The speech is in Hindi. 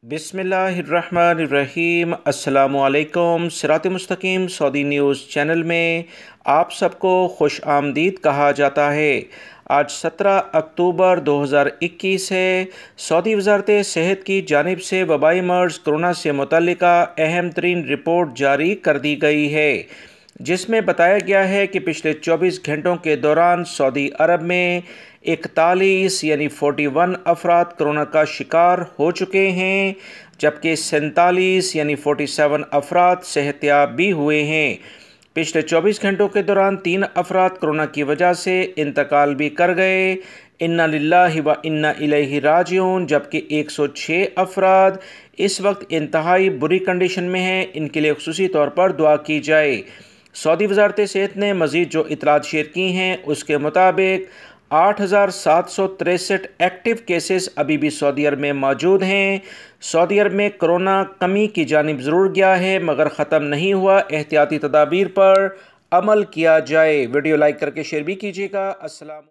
बिस्मिल्लाहिर्रहमानिर्रहीम। अस्सलामुअलैकुम। सिरात मुस्तकीम सऊदी न्यूज़ चैनल में आप सबको खुश आमदीद कहा जाता है। आज 17 अक्टूबर 2021 है। सऊदी वज़ारत सेहत की जानिब से वबाई मर्ज़ कोरोना से मुतल्लिका अहम तरीन रिपोर्ट जारी कर दी गई है, जिसमें बताया गया है कि पिछले 24 घंटों के दौरान सऊदी अरब में 41 यानी 41 अफराद कोरोना का शिकार हो चुके हैं, जबकि 47 यानी 47 अफराद सेहतयाब भी हुए हैं। पिछले 24 घंटों के दौरान 3 अफराद कोरोना की वजह से इंतकाल भी कर गए। इन्ना लिल्लाहि व इन्ना इलैहि राजिऊन। जबकि 106 अफराद इस वक्त इंतहाई बुरी कंडीशन में हैं। इनके लिए खुसूसी तौर पर दुआ की जाए। सऊदी वज़ारत सेहत ने मज़ीद जो इतलात शेयर की हैं उसके मुताबिक 8,763 एक्टिव केसेस अभी भी सऊदी अरब में मौजूद हैं। सऊदी अरब में कोरोना कमी की जानिब ज़रूर गया है, मगर ख़त्म नहीं हुआ। एहतियाती तदाबीर पर अमल किया जाए। वीडियो लाइक करके शेयर भी कीजिएगा। अस्सलाम।